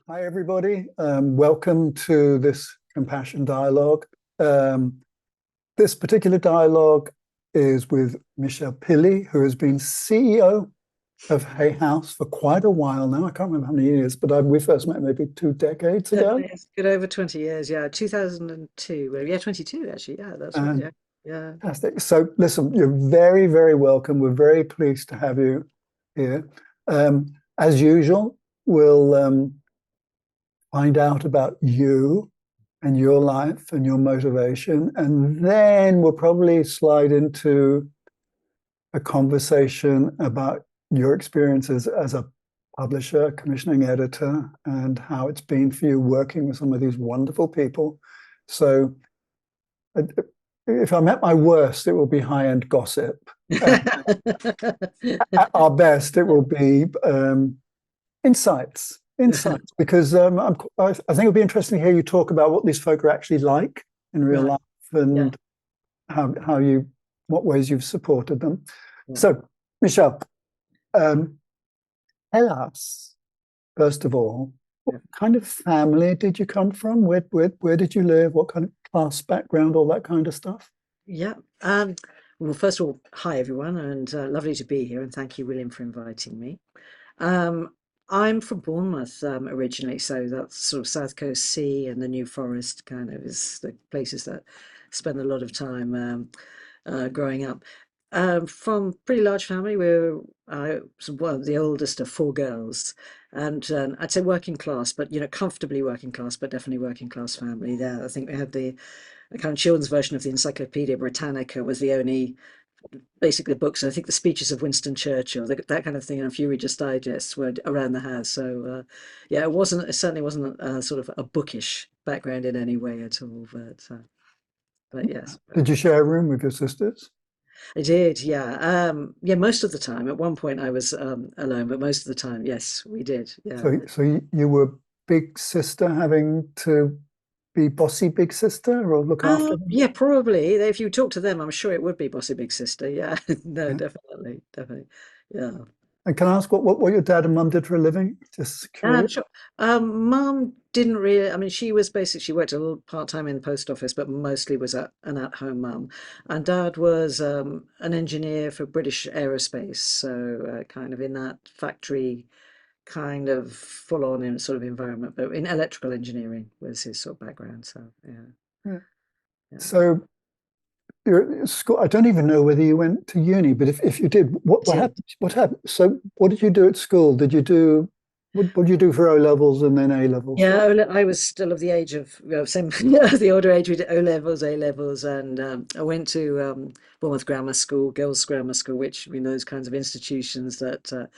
Hi, everybody. Welcome to this compassion dialogue. Um, this particular dialogue is with Michelle Pilley, who has been CEO of Hay House for quite a while now. I can't remember how many years, but we first met maybe 2 decades ago. It's good over 20 years, yeah. 2002. Well, yeah, 22 actually. Yeah, that's right. And Yeah. Yeah. fantastic. So, listen, you're very, very welcome. We're very pleased to have you here. As usual, we'll find out about you and your life and your motivation. And then we'll probably slide into a conversation about your experiences as a publisher, commissioning editor, and how it's been for you working with some of these wonderful people. So, if I'm at my worst, it will be high-end gossip. At our best, it will be insights, because I think it'll be interesting to hear you talk about what these folk are actually like in real Right. life Yeah. and what ways you've supported them. Yeah. So, Michelle, um, tell us, first of all, what Yeah. kind of family did you come from? Where did you live? What kind of class background, all that kind of stuff? Yeah. Well, first of all, hi everyone, and lovely to be here, and thank you, William, for inviting me. Um, I'm from Bournemouth originally, so that's sort of South Coast Sea and the New Forest kind of is the places that spend a lot of time growing up. From pretty large family, we're well, the oldest of four girls, and I'd say working class, but comfortably working class, but definitely working class family. There, I think we had the kind of children's version of the Encyclopedia Britannica was the only basically books. I think the speeches of Winston Churchill, that kind of thing, and a few Reader's Digests were around the house. So yeah, it certainly wasn't sort of a bookish background in any way at all. But yes. Did you share a room with your sisters? I did, yeah. Yeah, most of the time. At one point I was alone, but most of the time, yes, we did. Yeah. So you were big sister having to be bossy big sister or look after them? Yeah, probably. If you talk to them, I'm sure it would be Bossy Big Sister. Yeah. No, Yeah. definitely, definitely. Yeah. And can I ask what your dad and mum did for a living? Just curious. Sure. Mum didn't really, I mean, she was basically, she worked a little part-time in the post office, but mostly was an at-home mum. And Dad was an engineer for British Aerospace, so kind of in that factory kind of full-on in sort of environment, but in electrical engineering was his sort of background. So yeah, Yeah. yeah. So you're at school. I don't even know whether you went to uni, but if you did, what Did. happened? What happened? So what did you do at school? Did you do what did you do for O levels and then A levels? Yeah, I was still of the age of, same, the older age. We did O levels, A levels, and I went to Bournemouth Grammar School, Girls' Grammar School, which those kinds of institutions that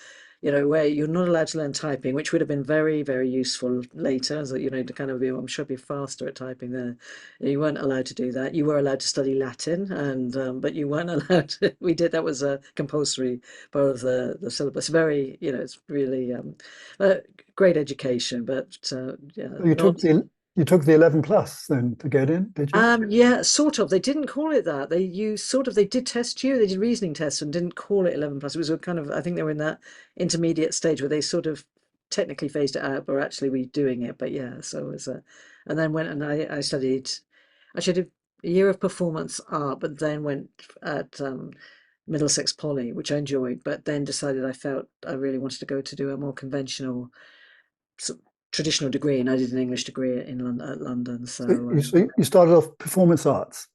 where you're not allowed to learn typing, which would have been very, very useful later, so to kind of be, I'm sure, be faster at typing there. You weren't allowed to do that. You were allowed to study Latin, and but you weren't allowed to. We did that was a compulsory part of the syllabus. Very, it's really uh, great education, but yeah, So not. you took the 11 plus then to get in, did you? Yeah, sort of. They didn't call it that. They did test you. They did reasoning tests and didn't call it 11 plus. It was a kind of, I think they were in that intermediate stage where they sort of technically phased it out, but were actually redoing it. But yeah, so it was and then went and I studied, actually I did a year of performance art, but then went at Middlesex Poly, which I enjoyed, but then decided I felt I really wanted to go to do a more conventional sort of traditional degree, and I did an English degree in London, at London. So So you started off performance arts.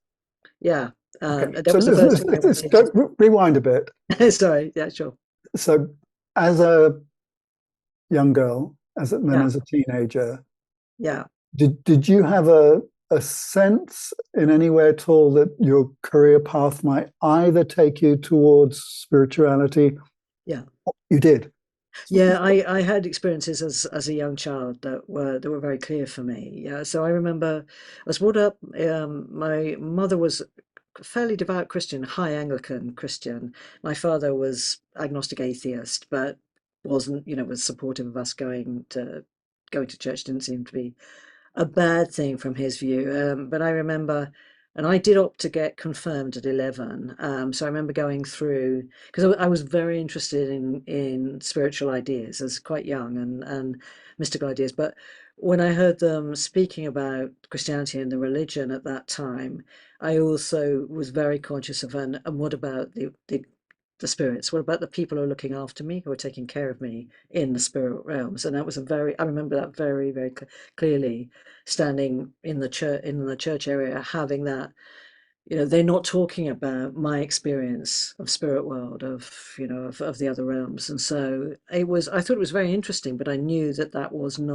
yeah, Okay. that So was the first thing I went let's go, into. rewind a bit. Sorry, yeah, sure. So as a young girl, then Yeah, as a teenager, yeah. did you have a sense in any way at all that your career path might either take you towards spirituality? Yeah. You did. Yeah, I had experiences as a young child that were very clear for me. Yeah, so I remember I was brought up. My mother was a fairly devout Christian, high Anglican Christian. My father was agnostic atheist, but wasn't, was supportive of us going to church. Didn't seem to be a bad thing from his view. But I remember And I did opt to get confirmed at 11. So I remember going through, because I was very interested in spiritual ideas as quite young and mystical ideas. But when I heard them speaking about Christianity and the religion at that time, I also was very conscious of, and what about the spirits? What about the people who are looking after me, who are taking care of me in the spirit realms? And that was I remember that very, very clearly, standing in the church area, having that, they're not talking about my experience of spirit world, of the other realms. And so I thought it was very interesting, but I knew that that wasn't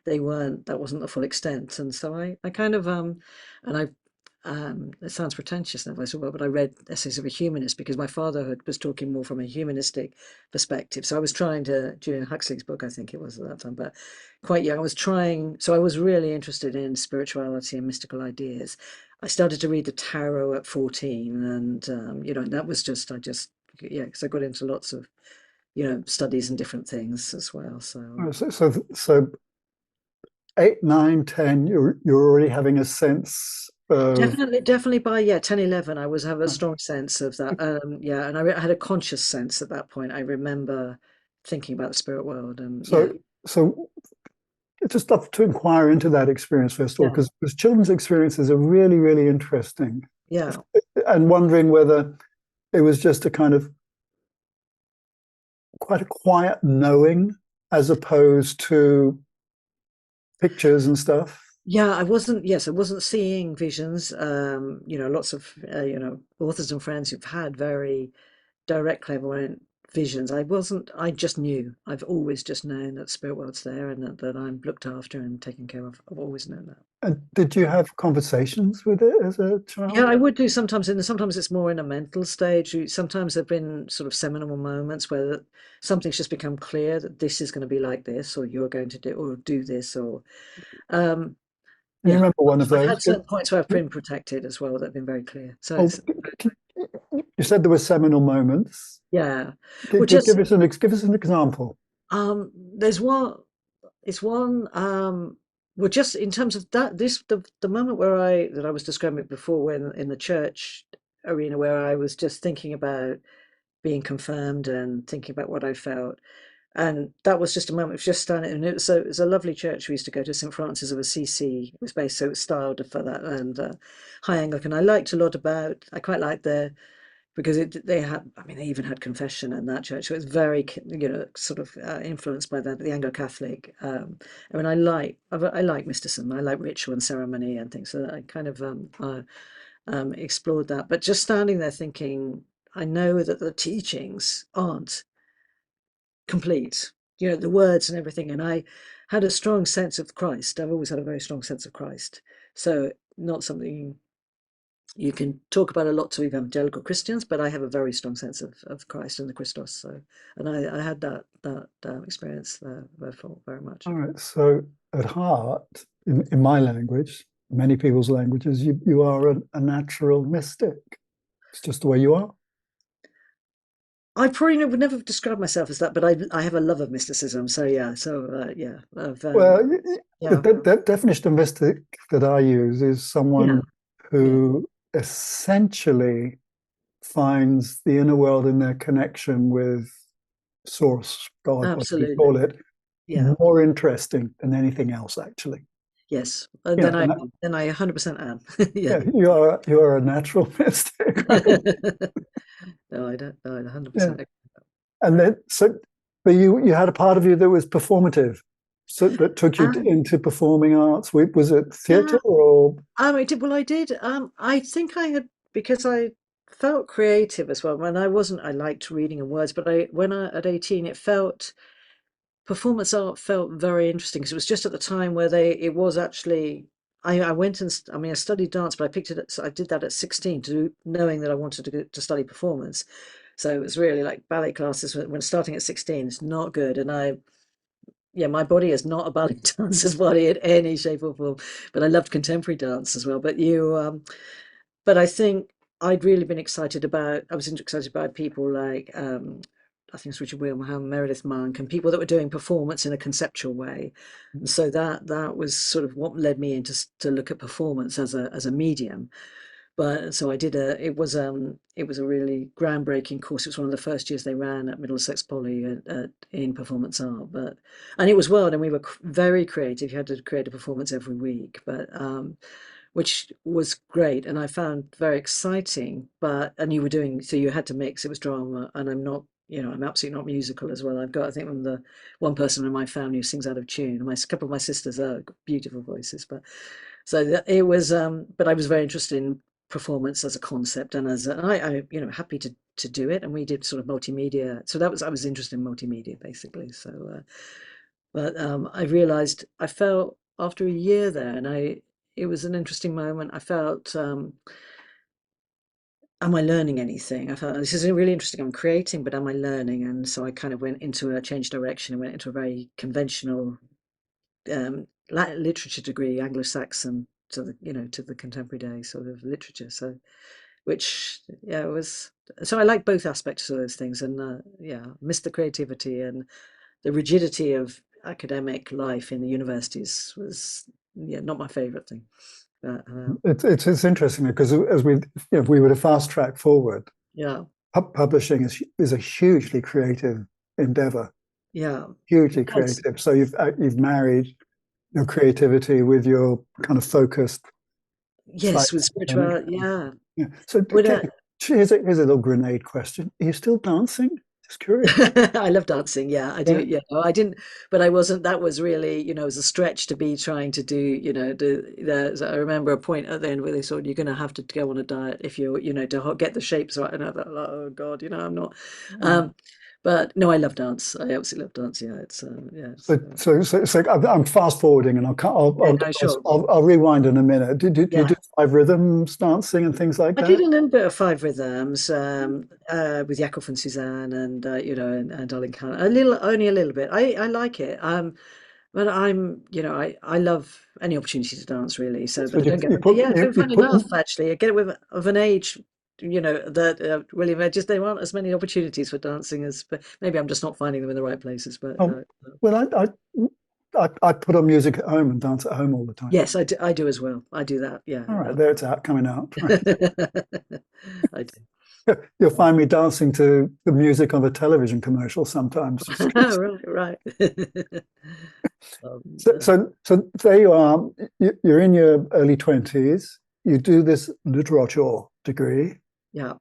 the full extent. And so I kind of, and I, it sounds pretentious now, I well, but I read Essays of a Humanist because my father was talking more from a humanistic perspective. So I was trying to, Julian Huxley's book, I think it was at that time, but quite young. So I was really interested in spirituality and mystical ideas. I started to read the tarot at 14, and that was yeah, because I got into lots of studies and different things as well. So So 8, 9, 10, you're already having a sense of. definitely by 10, 11, I was have a strong sense of that. Yeah, and I had a conscious sense at that point. I remember thinking about the spirit world, and yeah, So just up to inquire into that experience first of all, yeah, because children's experiences are really, really interesting, yeah. and wondering whether it was just a kind of quite a quiet knowing as opposed to pictures and stuff. Yeah, I wasn't seeing visions. Lots of, authors and friends who've had very direct clairvoyant visions. I just knew. I've always just known that spirit world's there and that I'm looked after and taken care of. I've always known that. And did you have conversations with it as a Yeah, child? I would do sometimes, and sometimes it's more in a mental stage. Sometimes there've been sort of seminal moments where something's just become clear that this is going to be like this, or you're going to do this, or um, Can you yeah. remember one of I've had those? certain points where I've been protected as well that have been very clear. So Oh, it's you said there were seminal moments. yeah. Well, Give just us an example. there's one. It's one. Well, just in terms of the moment that I was describing before, when in the church arena, where I was just thinking about being confirmed and thinking about what I felt. And that was just a moment of just standing, and it was a lovely church we used to go to, St. Francis of Assisi. It was based, so it was styled for that, and high Anglican. I quite liked because they had, I mean, they even had confession in that church. So it's very, sort of influenced by the Anglo-Catholic. I mean, I like mysticism. I like ritual and ceremony and things. So I kind of explored that. But just standing there thinking, I know that the teachings aren't complete, the words and everything. And I had a strong sense of Christ. I've always had a very strong sense of Christ. So not something you can talk about a lot to evangelical Christians, but I have a very strong sense of Christ and the Christos. So, and I had that experience there, therefore, very much. All right. So at heart, in my language, many people's languages, you are a natural mystic. It's just the way you are. I probably would never describe myself as that, but I have a love of mysticism. So yeah, yeah, Well, yeah, the definition of mystic that I use is yeah, someone yeah, who essentially finds the inner world in their connection with source, God, whatever you call absolutely, it, yeah, more interesting than anything else, actually. yes. And Yeah, then I 100% am. yeah, Yeah. you are a natural mystic, right? No, I don't. No, Yeah, 100%. and then but you had a part of you that was performative, so that took you Um, into performing arts. Was it theatre yeah. or? I did. Well, I did. I think I had because I felt creative as well. When I wasn't, I liked reading and words, but when I at 18, it felt performance art felt very interesting because it was just at the time where it was actually. I went and I mean I studied dance, but I picked it. So I did that at 16 knowing that I wanted to study performance. So it was really like ballet classes when starting at 16. It's not good, and yeah, my body is not a ballet dancer's body in any shape or form, but I loved contemporary dance as well. But I think I was excited about people like, I think it's Richard Wilbraham, Meredith Monk, and people that were doing performance in a conceptual way. And so that was sort of what led me into to look at performance as a medium. But so I did a it was a really groundbreaking course. It was one of the first years they ran at Middlesex Poly in performance art. But and it was well, and we were very creative. You had to create a performance every week, but which was great and I found very exciting. But and you were doing so you had to mix. It was drama, and I'm not. You know, I'm absolutely not musical as well. I've got, I think, I'm the one person in my family who sings out of tune. My couple of my sisters are got beautiful voices, but so it was. But I was very interested in performance as a concept, and I you know, happy to do it. And we did sort of multimedia. So that was I was interested in multimedia basically. So, but I realized I felt after a year there, and I it was an interesting moment. I felt, am I learning anything? I felt this is really interesting. I'm creating, but am I learning? And so I kind of went into a change direction and went into a very conventional literature degree, Anglo-Saxon to the you know to the contemporary day sort of literature. So which yeah it was so I like both aspects of those things, and yeah, missed the creativity and the rigidity of academic life in the universities was yeah not my favorite thing. But It's interesting because as we, if we were to fast track forward, yeah, publishing is a hugely creative endeavor, yeah, hugely yes, creative. So you've married your creativity with your kind of focused, yes, slightly with academic. spirituality, yeah. Yeah. So Would here's a little grenade question. Are you still dancing? Just curious. I love dancing. Yeah, I do. Yeah. Yeah, no, I didn't, but I wasn't. That was really, you know, it was a stretch to be trying to do. You know, I remember a point at the end where they said you're going to have to go on a diet if you're, you know, to get the shapes right. And I thought, oh God, you know, I'm not. Yeah. Um, but no, I love dance. I absolutely love dance. Yeah, it's yeah, it's, So I'm fast forwarding, and yeah, no, sure, I'll rewind in a minute. Do you yeah. do five rhythms dancing and things like I did that? a little bit of five rhythms with Jakob and Suzanne, and you know, and Darling Khan. A little, only a little bit. I like it. But I'm, you know, I love any opportunity to dance really. So, So but I don't get, yeah, so you funny put enough, actually, I get it with of an age, you know, that William, just there aren't as many opportunities for dancing as, but maybe I'm just not finding them in the right places. But um, well I put on music at home and dance at home all the time. yes, I do as well. I do that. Yeah, All right, there it's out coming out. Right. I do. You'll find me dancing to the music of a television commercial sometimes. Just Right, right. so, Uh, so there you are. You're in your early 20s. You do this literature degree. yeah.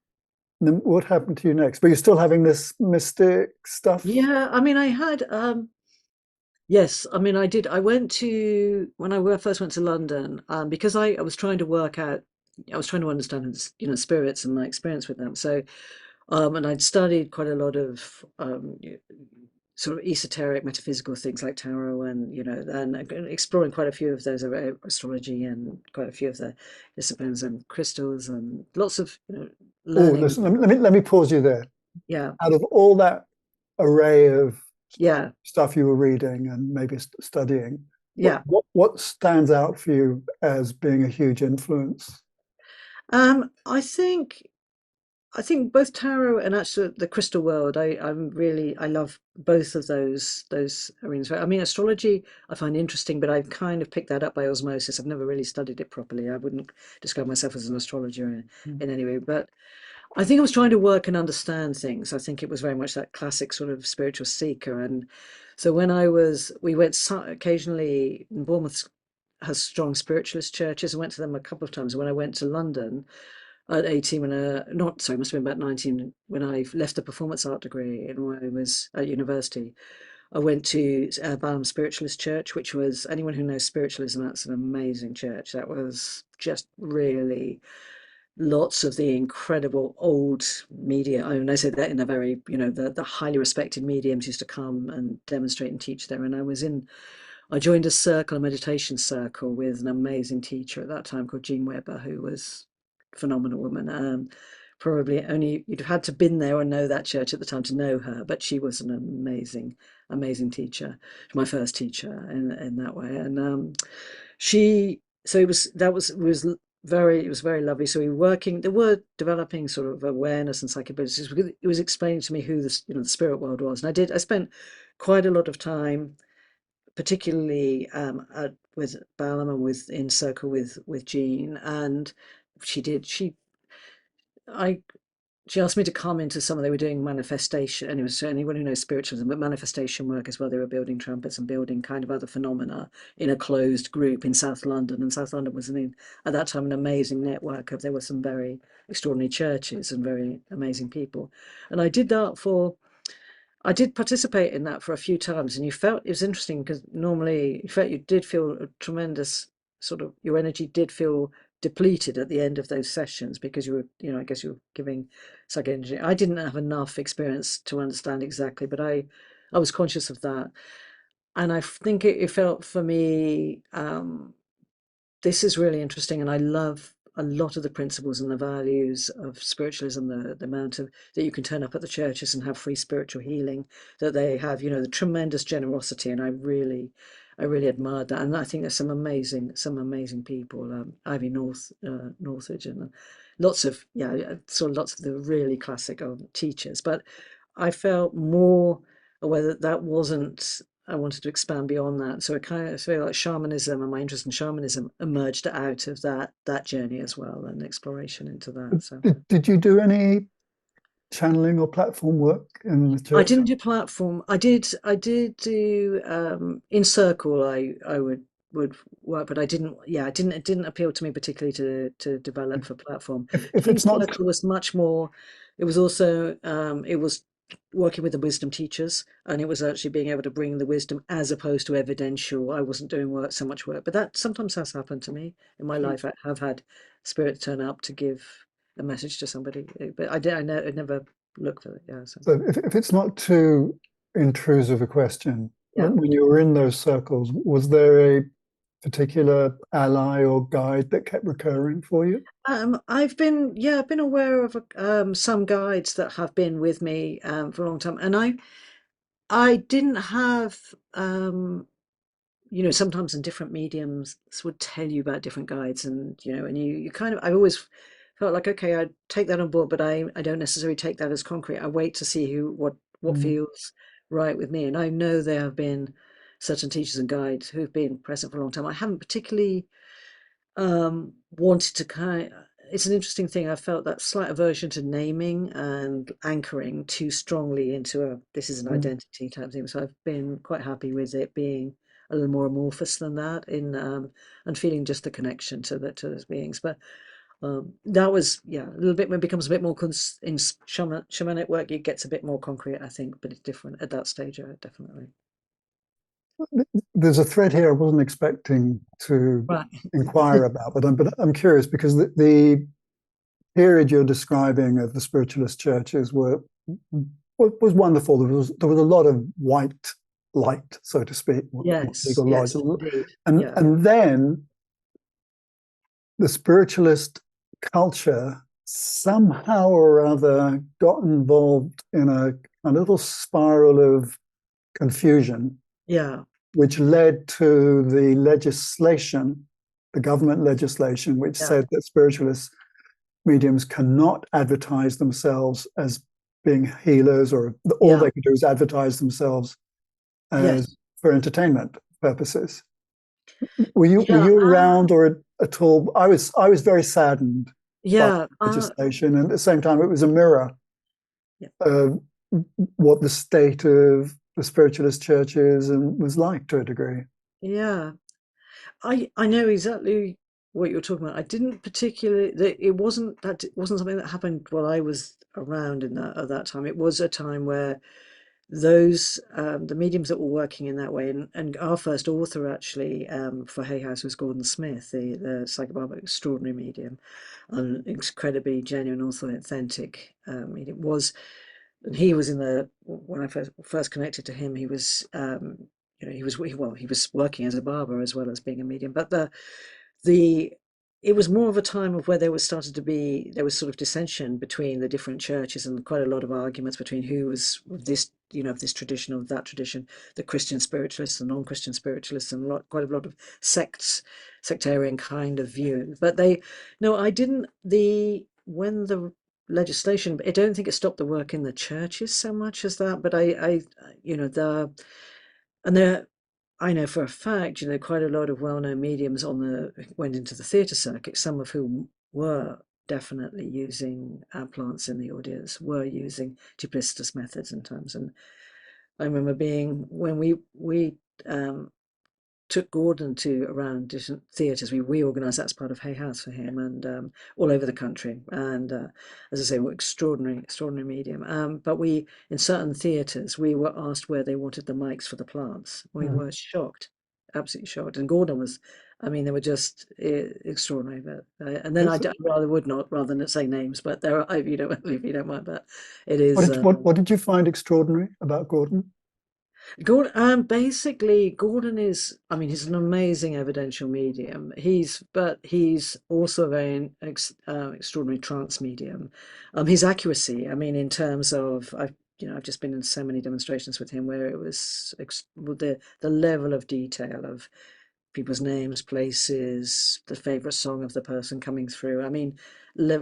And then what happened to you next? But you're still having this mystic stuff. Yeah, I mean, I had yes, I mean, I did. I went to when first went to London because I was trying to work out. I was trying to understand, you know, spirits and my experience with them. So, and I'd studied quite a lot of sort of esoteric, metaphysical things like tarot, and you know, and exploring quite a few of those astrology and quite a few of the disciplines and crystals and lots of you know Oh, learning. listen, let me pause you there. Yeah, Out of all that array of yeah, stuff you were reading and maybe studying, yeah. what stands out for you as being a huge influence? I think. I think both tarot and actually the crystal world, I'm really I love both of those arenas. I mean, astrology I find interesting, but I've kind of picked that up by osmosis. I've never really studied it properly. I wouldn't describe myself as an astrologer in any way, but I think I was trying to work and understand things. I think it was very much that classic sort of spiritual seeker. And so when we went occasionally, Bournemouth has strong spiritualist churches. I went to them a couple of times. When I went to London at 18 when not sorry, must have been about 19 when I left the performance art degree and when I was at university. I went to Balham Spiritualist Church, which was anyone who knows spiritualism, that's an amazing church. That was just really lots of the incredible old media. I mean, I say that in a very, you know, the highly respected mediums used to come and demonstrate and teach there. And I joined a circle, a meditation circle with an amazing teacher at that time called Jean Weber, who was a phenomenal woman. Probably only you'd have had to been there or know that church at the time to know her, but she was an amazing, amazing teacher. My first teacher in that way, and she. So it was very lovely. So we were working. They were developing sort of awareness and psychobility. It was explaining to me who the spirit world was, and I did. I spent quite a lot of time particularly with Balaam and with in circle with Jean, and she did. I she asked me to come into some. They were doing manifestation, and it was anyone who knows spiritualism, but manifestation work as well. They were building trumpets and building kind of other phenomena in a closed group in South London. And South London was at that time an amazing network of. There were some very extraordinary churches and very amazing people. And I did participate in that for a few times, and you felt it was interesting because normally you felt you did feel a tremendous sort of your energy did feel depleted at the end of those sessions because you were, I guess you were giving psychic energy. I didn't have enough experience to understand exactly, but I was conscious of that, and I think it felt for me. This is really interesting, and I love a lot of the principles and the values of spiritualism, the amount of that you can turn up at the churches and have free spiritual healing that they have, the tremendous generosity, and I really admired that, and I think there's some amazing people, Ivy Northridge, and lots of lots of the really classic teachers, but I felt more aware that that wasn't. I wanted to expand beyond that. So it kind of feel like shamanism and my interest in shamanism emerged out of that journey as well and exploration into that. So Did you do any channeling or platform work in the I church? didn't do platform. I did do in circle I would work, but I didn't it didn't appeal to me particularly to develop for platform. I If think it's not, circle was much more it was also it was working with the wisdom teachers, and it was actually being able to bring the wisdom as opposed to evidential. I wasn't doing so much work, but that sometimes has happened to me in my life. I have had spirit turn up to give a message to somebody, but I never looked for it. Yeah, so so if it's not too intrusive a question, yeah. when you were in those circles, was there a particular ally or guide that kept recurring for you? I've been aware of some guides that have been with me for a long time, and I didn't have sometimes in different mediums would tell you about different guides, and you kind of I always felt like okay, I take that on board, but I don't necessarily take that as concrete. I wait to see what Mm. feels right with me, and I know there have been certain teachers and guides who've been present for a long time. I haven't particularly wanted to it's an interesting thing. I felt that slight aversion to naming and anchoring too strongly into this is an Mm. identity type thing. So I've been quite happy with it being a little more amorphous than that in and feeling just the connection to those beings. But that was a little bit when it becomes a bit more in shamanic work, it gets a bit more concrete, I think, but it's different at that stage, definitely. There's a thread here I wasn't expecting to Right. inquire about, but I'm curious because the period you're describing of the spiritualist churches was wonderful. There was a lot of white light, so to speak, Yes, legal lodge, yes, indeed. and Yeah, and then the spiritualist culture somehow or other got involved in a little spiral of confusion, yeah, which led to the legislation, the government legislation, which yeah, said that spiritualist mediums cannot advertise themselves as being healers, or all yeah. they can do is advertise themselves Yes. as for entertainment purposes. Were Yeah. you around or at all? I was very saddened by Yeah. the legislation, and at the same time, it was a mirror Yeah. of what the state of the spiritualist churches and was like to a degree. Yeah. I know exactly what you're talking about. I didn't particularly. It wasn't something that happened while I was around in that at that time. It was a time where those the mediums that were working in that way, and our first author actually for Hay House was Gordon Smith, the psychobabble extraordinary medium, an incredibly genuine, authentic medium. He was in the when I first connected to him, he was he was working as a barber as well as being a medium, but the it was more of a time of where there was sort of dissension between the different churches and quite a lot of arguments between who was of this of this tradition or that tradition, the Christian spiritualists and non-Christian spiritualists, and quite a lot of sectarian kind of view. But they no, I didn't the when the legislation, I don't think it stopped the work in the churches so much as that, but I the and there I know for a fact, quite a lot of well-known mediums went into the theatre circuit, some of whom were definitely using plants in the audience, were using duplicitous methods and times. And I remember being when we um, took Gordon to around different theatres. We organised that as part of Hay House for him, and all over the country. And as I say, we're extraordinary medium. But we, in certain theatres, we were asked where they wanted the mics for the plants. We Mm. were shocked, absolutely shocked. And Gordon was, I mean, they were just extraordinary. But and then Yes. rather would not, rather than say names, but there are, if you don't mind, but it What is. did what did you find extraordinary about Gordon? Gordon, basically, Gordon is, I mean, he's an amazing evidential medium. But he's also a very extraordinary trance medium. His accuracy, I mean, in terms of, I've just been in so many demonstrations with him where it was with the level of detail of people's names, places, the favorite song of the person coming through. I mean,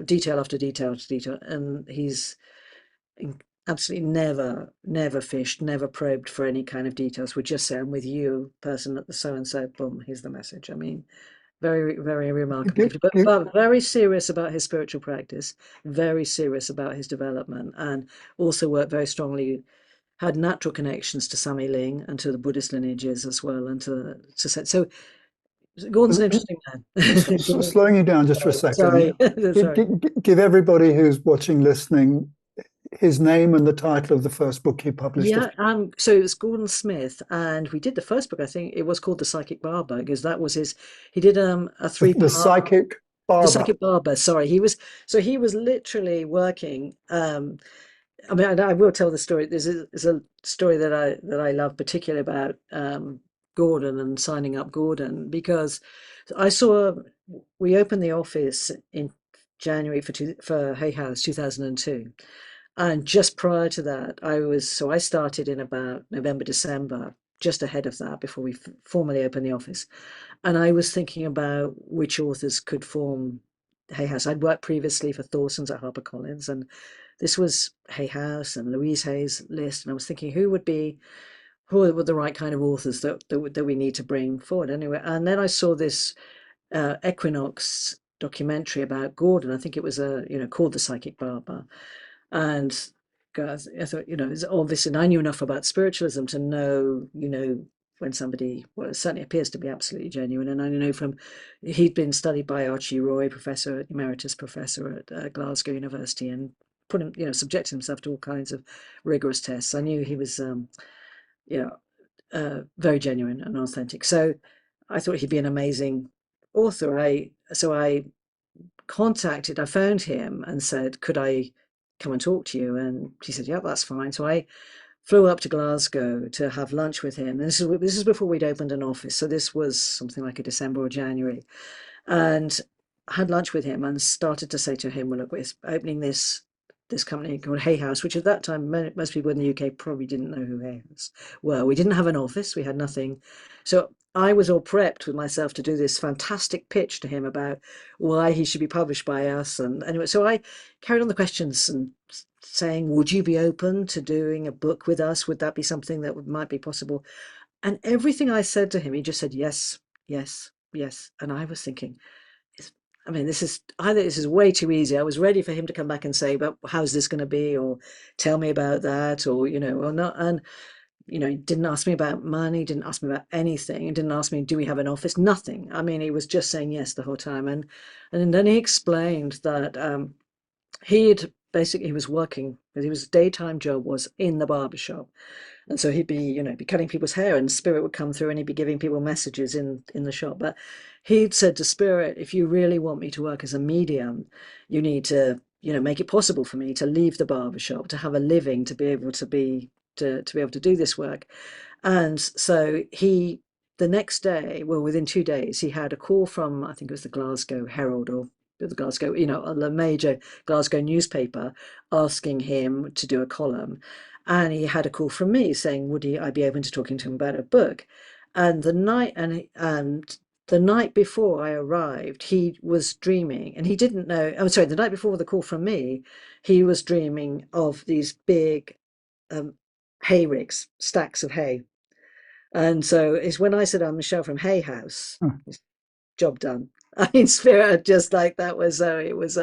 detail after detail after detail, and he's absolutely never fished, never probed for any kind of details. Would just say, I'm with you, person at the so and so, boom, here's the message. I mean, very remarkable Give, gift, give, but very serious about his spiritual practice, very serious about his development, and also worked very strongly, had natural connections to Sami Ling and to the Buddhist lineages as well, and so Gordon's an interesting man. slowing you down just for a second. Sorry, Give, sorry. give everybody who's watching, listening, his name and the title of the first book he published. Yeah, so it was Gordon Smith, and we did the first book. I think it was called The Psychic Barber because that was his. He did a The three-part. Psychic The Barber. Psychic Barber. Sorry, he was literally working. I mean, I will tell the story. There's a story that I love particularly about Gordon and signing up Gordon because I saw we opened the office in January for Hay House 2002. And just prior to that, I started in about November, December, just ahead of that, before we formally opened the office. And I was thinking about which authors could form Hay House. I'd worked previously for Thorson's at HarperCollins, and this was Hay House and Louise Hay's list. And I was thinking who were the right kind of authors that we need to bring forward anyway. And then I saw this Equinox documentary about Gordon. I think it was called The Psychic Barber. And guys, I thought, it's obvious, and I knew enough about spiritualism to know, when somebody, well, it certainly appears to be absolutely genuine. And I know he'd been studied by Archie Roy, emeritus professor at Glasgow University, and put him, subjected himself to all kinds of rigorous tests. I knew he was, you know, very genuine and authentic. So I thought he'd be an amazing author. I phoned him and said, could I come and talk to you? And he said, yeah, that's fine. So I flew up to Glasgow to have lunch with him. And this is before we'd opened an office. So this was something like a December or January. And I had lunch with him and started to say to him, well, look, we're opening this company called Hay House, which at that time most people in the UK probably didn't know who Hay House were. We didn't have an office, we had nothing. So I was all prepped with myself to do this fantastic pitch to him about why he should be published by us. And anyway, so I carried on the questions and saying, would you be open to doing a book with us? Would that be something that might be possible? And everything I said to him, he just said, yes, yes, yes. And I was thinking, I mean, this is way too easy. I was ready for him to come back and say, "But how's this going to be?" or "Tell me about that," or or not. And he didn't ask me about money, didn't ask me about anything, he didn't ask me, "Do we have an office?" Nothing. I mean, he was just saying yes the whole time. And then he explained that he was working. His daytime job was in the barber shop. And so he'd be, be cutting people's hair, and Spirit would come through and he'd be giving people messages in the shop. But he'd said to Spirit, if you really want me to work as a medium, you need to, make it possible for me to leave the barber shop, to have a living, to be able to be able to do this work. And so the next day, well, within 2 days, he had a call from, I think it was the Glasgow Herald or the Glasgow, the major Glasgow newspaper, asking him to do a column. And he had a call from me saying, I be open to talking to him about a book? And the night before I arrived, he was dreaming, and he didn't know. I'm sorry, the night before the call from me, he was dreaming of these big um, hay ricks, stacks of hay. And so it's when I said, I'm Michelle from Hay House, Hmm. job done. I mean, spirit just like that was it was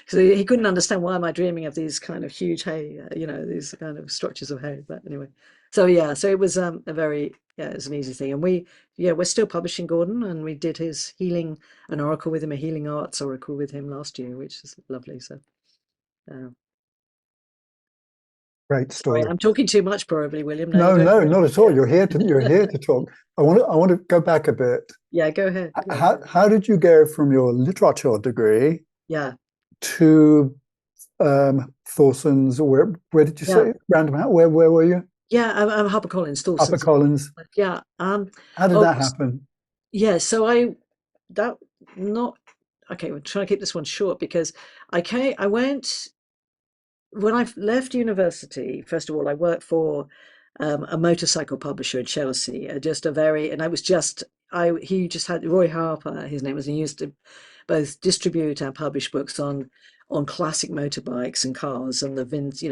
so he couldn't understand why am I dreaming of these kind of huge hay, these kind of structures of hay. But anyway, so yeah, so it was a very yeah, it was an easy thing, and we're still publishing Gordon, and we did his healing an oracle with him, a healing arts oracle with him last year, which is lovely. So uh, Great sorry, story. I'm talking too much, probably, William. No, you No, go no, for it. not at all. You're here to talk. I want to go back a bit. Yeah, go ahead. How did you go from your literature degree Yeah, to Thorson's? Where did you yeah, say? Roundabout? Where were you? yeah. I'm HarperCollins, Dawson's. HarperCollins. Yeah. How did Oh, that happen? yeah. So that not okay. We're trying to keep this one short because I went when I left university. First of all, I worked for a motorcycle publisher in Chelsea. Just a very, and I was just he just had Roy Harper. His name was. He used to both distribute and publish books on classic motorbikes and cars and the Vince,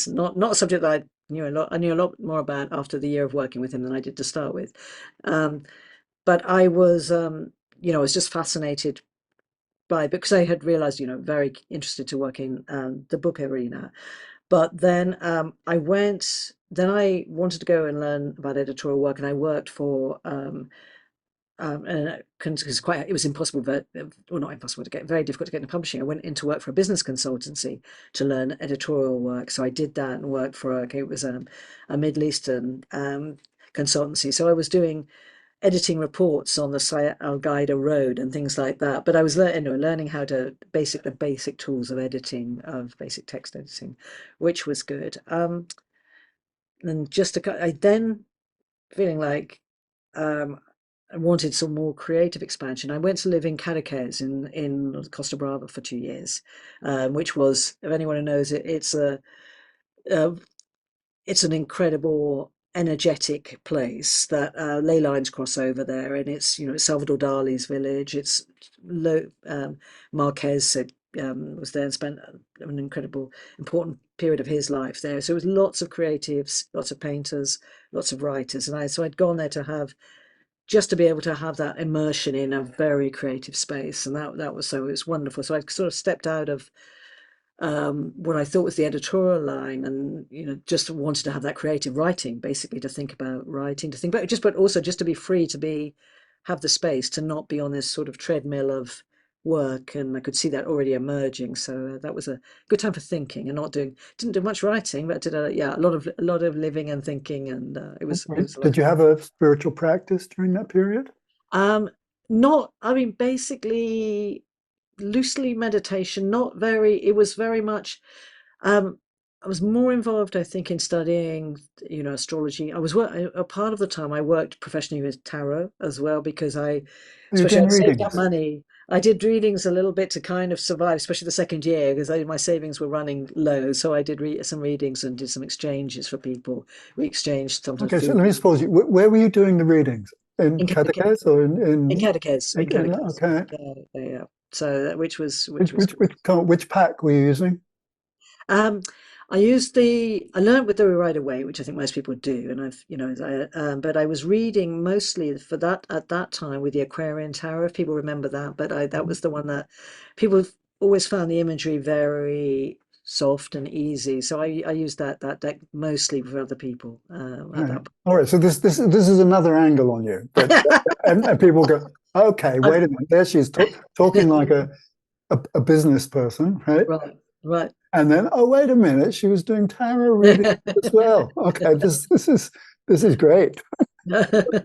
not a subject that I knew a lot more about after the year of working with him than I did to start with. Um, but I was just fascinated by because I had realized, very interested to work in the book arena. But then then I wanted to go and learn about editorial work, and I worked for and it was impossible, well, not impossible to get, very difficult to get into publishing. I went into work for a business consultancy to learn editorial work. So I did that and worked for it was a Middle Eastern consultancy. So I was doing editing reports on the Sayat Al Qaeda Road and things like that. But I was learning how to the basic tools of editing, of basic text editing, which was good. And I then feeling like um, I wanted some more creative expansion. I went to live in Cadaqués in Costa Brava for 2 years, which was, if anyone who knows it, uh, it's an incredible, energetic place that ley lines cross over there, and it's Salvador Dali's village. It's Marquez said was there and spent an incredible, important period of his life there. So it was lots of creatives, lots of painters, lots of writers, and I'd gone there to have just to be able to have that immersion in a very creative space, and that was so it was wonderful. So I sort of stepped out of what I thought was the editorial line, and just wanted to have that creative writing, basically to think about writing, to think about but also just to be free to have the space to not be on this sort of treadmill of work, and I could see that already emerging. So that was a good time for thinking and not doing didn't do much writing, but did a lot of living and thinking, and it was a lot Did of you fun. have a spiritual practice during that period? Um, not, I mean, basically loosely meditation, not very, it was very much, um, I was more involved, I think, in studying, astrology. A part of the time I worked professionally with tarot as well because You're especially doing I saved up readings. money. I did readings a little bit to kind of survive, especially the second year because my savings were running low. So I did some readings and did some exchanges for people. We exchanged sometimes Okay, so food let me suppose you. Where were you doing the readings? In in Cadaqués or in Catechese, in Catechese. okay. Yeah, yeah, yeah. So which Which was which good. which which pack were you using? Um, I learned with the right away, which I think most people do, and but I was reading mostly for that at that time with the Aquarian Tarot, if people remember that. But that was the one that people always found the imagery very soft and easy. So I used that deck mostly for other people at Okay. that All right. So this is another angle on you that and people go, okay, wait point. a minute. There she is talking like a business person, right? Right, right. And then, oh, wait a minute, she was doing tarot reading as well. Okay, this is great.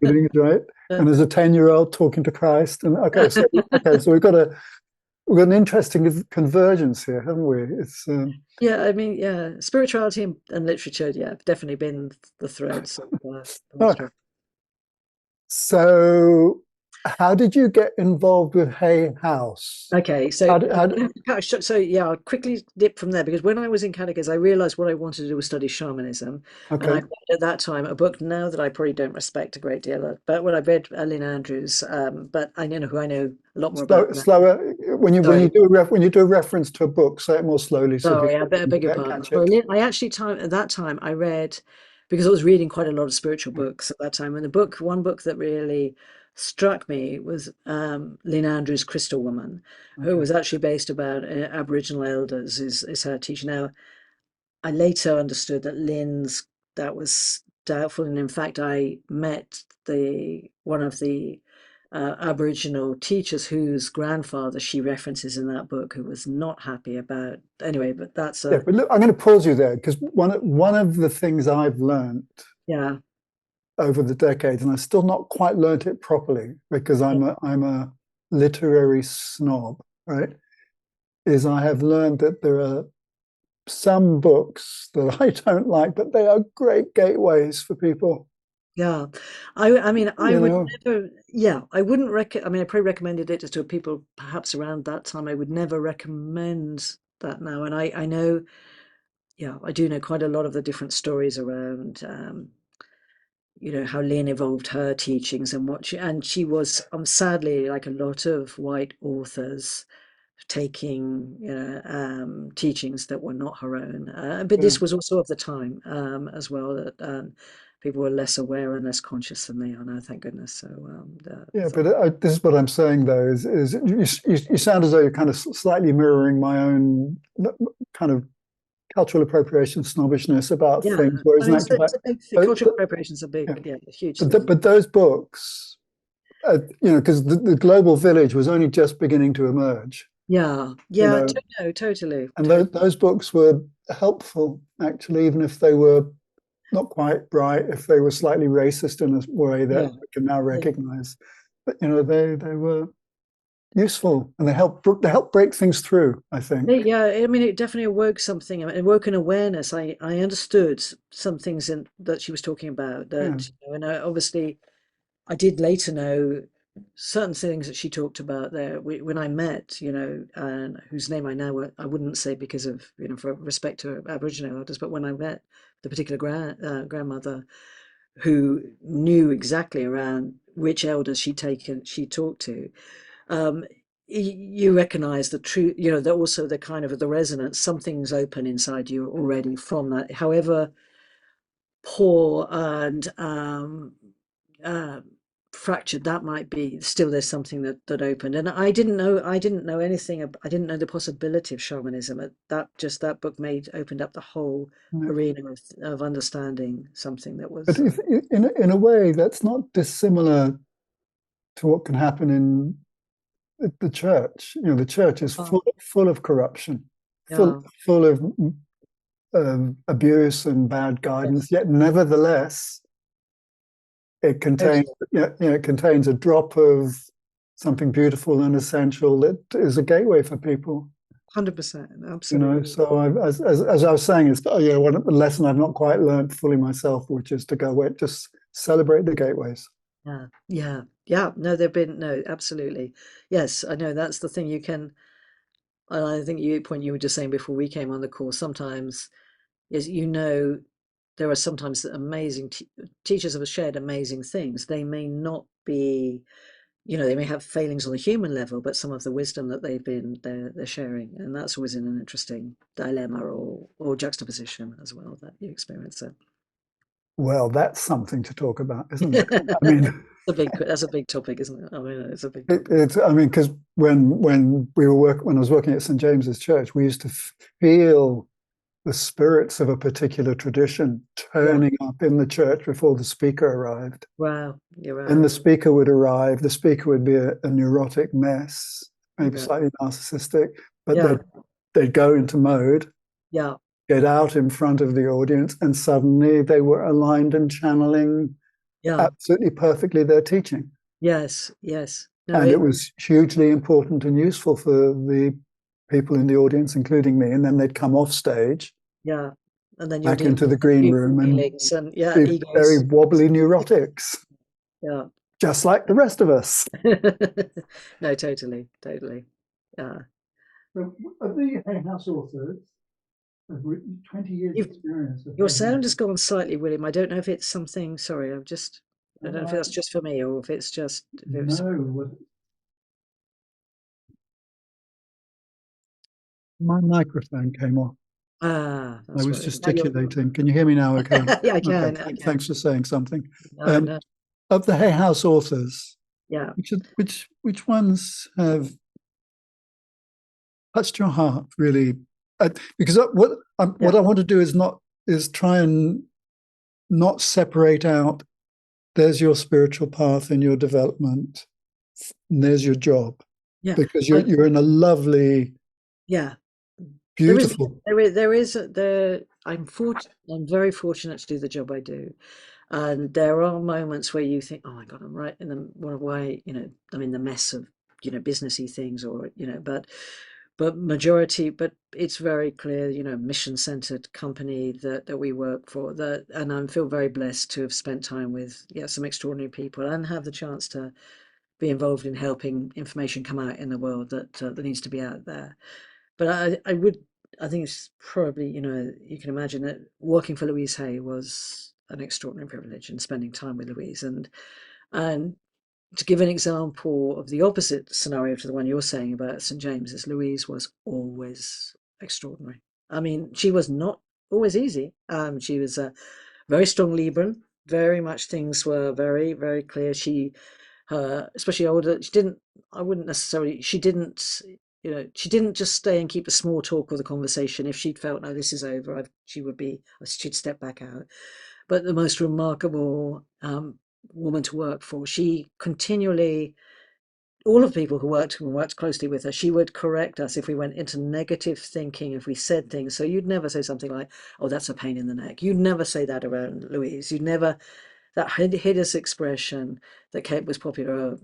Readings, right? And as a 10-year-old talking to Christ. And okay, so we've got an interesting convergence here, haven't we? It's Yeah, I mean, yeah, spirituality and literature, yeah, have definitely been the threads of my oh, story. so how did you get involved with Hay House? Okay, so How did, yeah, I'll quickly dip from there because when I was in catechese, I realized what I wanted to do was study shamanism, and I okay, read at that time a book now that I probably don't respect a great deal of, but when I read Lynn Andrews, but I know who I know a lot more about now. slower when you Sorry, do a reference to a book, say it more slowly so sorry, people I beg can your pardon. catch Sorry, it. I actually at that time I read. because I was reading quite a lot of spiritual books at that time. And one book that really struck me was Lynn Andrews' Crystal Woman, who Okay. was actually based about Aboriginal elders, is her teaching. Now, I later understood that that was doubtful, and in fact, I met the one of the Aboriginal teachers whose grandfather she references in that book, who was not happy about. Anyway, but that's Yeah, a but look, I'm going to pause you there because one of the things I've learned yeah, over the decades, and I've still not quite learnt it properly because yeah, I'm a literary snob, right? Is I have learned that there are some books that I don't like, but they are great gateways for people. yeah. I mean, I You would know, never. Yeah, I wouldn't I mean, I probably recommended it to people perhaps around that time. I would never recommend that now, and I know. Yeah, I do know quite a lot of the different stories around. How Lynn evolved her teachings and she was sadly, like a lot of white authors, taking teachings that were not her own. But yeah, this was also of the time as well, that people were less aware and less conscious than they are now, thank goodness. So yeah. But this is what I'm saying though is you sound as though you're kind of slightly mirroring my own kind of cultural appropriation snobbishness about yeah, things, I whereas in mean, actual it's fact, a big thing. uh, Cultural appropriation is a yeah, big, yeah, a huge thing. but those books, because the global village was only just beginning to emerge, Yeah, you yeah, know, no, totally, and totally. those books were helpful actually, even if they were not quite right, if they were slightly racist in a way that Yeah, I can now yeah. recognize. But they were useful and they help break things through, I think. Yeah, I mean, it definitely awoke something. I mean, it awoke an awareness. I understood some things that she was talking about. Yeah, And obviously, I did later know certain things that she talked about there when I met, and whose name I wouldn't say because of, for respect to Aboriginal elders, but when I met the particular grandmother who knew exactly around which elders she talked to, um, you recognize the true, that also the kind of the resonance, something's open inside you already from that, however poor and uh, fractured that might be. Still, there's something that opened, and I didn't know anything. I didn't know the possibility of shamanism. That book opened up the whole yeah. arena of understanding something that But was. if, in a way, that's not dissimilar to what can happen in the church. The church is Oh, full of corruption, yeah, full of abuse and bad yes, guidance. Yet, nevertheless, it contains totally, it contains a drop of something beautiful and essential that is a gateway for people. 100%, absolutely. So as I was saying, it's one lesson I've not quite learned fully myself, which is to go wait, just celebrate the gateways. Yeah, yeah, yeah. No, there've been no, absolutely. Yes, I know that's the thing you can, and I think you were just saying before we came on the call, sometimes is there are sometimes amazing teachers have shared amazing things. They may not be, they may have failings on the human level, but some of the wisdom that they're sharing, and that's always in an interesting dilemma or juxtaposition as well that you experience. So Well, that's something to talk about, isn't it? I that's mean, that's a big topic, isn't it? I mean, it's a big topic. it's I mean, because when I was working at St James's Church, we used to feel the spirits of a particular tradition Yeah. turning up in the church before the speaker arrived. Wow. You're Then right. the speaker would arrive. The speaker would be a neurotic mess, maybe Yeah. slightly narcissistic, but Yeah. they'd go into mode, Yeah. get out in front of the audience, and suddenly they were aligned and channeling Yeah. absolutely perfectly their teaching. Yes. Yes. No, And it it, was hugely important and useful for the people in the audience, including me. And then they'd come off stage yeah. And then you're back dealing into the with green human room and feelings and yeah, be very egos. wobbly neurotics, Yeah. just like the rest of us. No, totally. Totally. Yeah. So of the Hay House authors, of 20 years You've, experience of your Hay sound House. has gone slightly, William. I don't know if it's something, sorry, I don't know if that's just for me or if it was, No, my microphone came off. Ah, I that's was what it is. Now you're, gesticulating. Can you hear me now? Okay. yeah, I Okay. can, I can. Thanks for saying something. No, Um, no, of the Hay House authors, yeah, which ones have touched your heart really? Because what yeah, I want to do is try and not separate out. There's your spiritual path and your development, and there's your job, yeah. because I, you're in a lovely, yeah. There is, beautiful. I'm very fortunate to do the job I do. And there are moments where you think, oh my God, I'm right in the one way, I'm in the mess of, businessy things or, but majority, but it's very clear, mission-centered company that we work for that, and I feel very blessed to have spent time with, yeah, some extraordinary people and have the chance to be involved in helping information come out in the world that needs to be out there. But I think it's probably, you can imagine that working for Louise Hay was an extraordinary privilege and spending time with Louise. And to give an example of the opposite scenario to the one you're saying about St. James's, Louise was always extraordinary. I mean, she was not always easy. She was a very strong Libran, very much things were very, very clear. Especially older, I wouldn't necessarily, she didn't just stay and keep the small talk or the conversation. If she'd felt, no, this is over, she'd step back out. But the most remarkable woman to work for, she continually, all of the people who worked closely with her, she would correct us if we went into negative thinking, if we said things. So you'd never say something like, oh, that's a pain in the neck. You'd never say that around Louise. You'd never, that hideous expression that Kate was popular a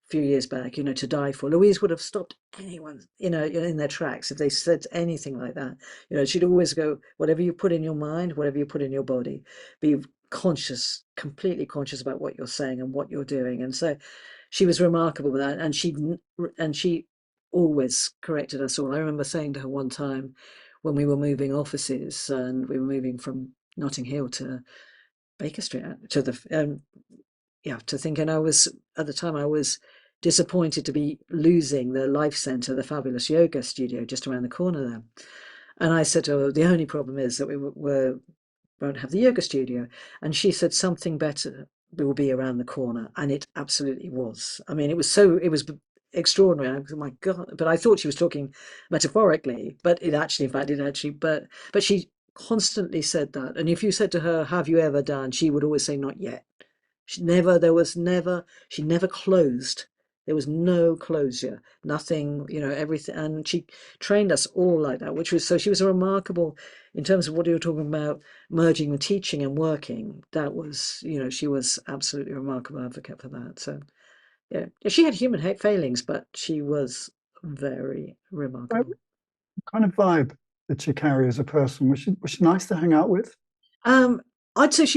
few years back, to die for. Louise would have stopped anyone, in their tracks if they said anything like that. She'd always go, whatever you put in your mind, whatever you put in your body, be conscious, completely conscious about what you're saying and what you're doing. And so she was remarkable with that, and she always corrected us all. I remember saying to her one time when we were moving offices and we were moving from Notting Hill to Baker Street to the yeah, to think, and I was at the time I was disappointed to be losing the Life Centre, the fabulous yoga studio just around the corner there. And I said to her, the only problem is that won't have the yoga studio. And she said something better will be around the corner, and it absolutely was. I mean, it was extraordinary. I was, oh my God! But I thought she was talking metaphorically, but but she constantly said that. And if you said to her, "Have you ever done?" she would always say, "Not yet." She never closed. There was no closure, nothing, everything. And she trained us all like that, which was, so she was a remarkable, in terms of what you were talking about, merging the teaching and working. That was, she was absolutely a remarkable advocate for that. So, yeah, she had human failings, but she was very What remarkable. kind of vibe did she carry as a person? Was she nice to hang out with? Um, I'd say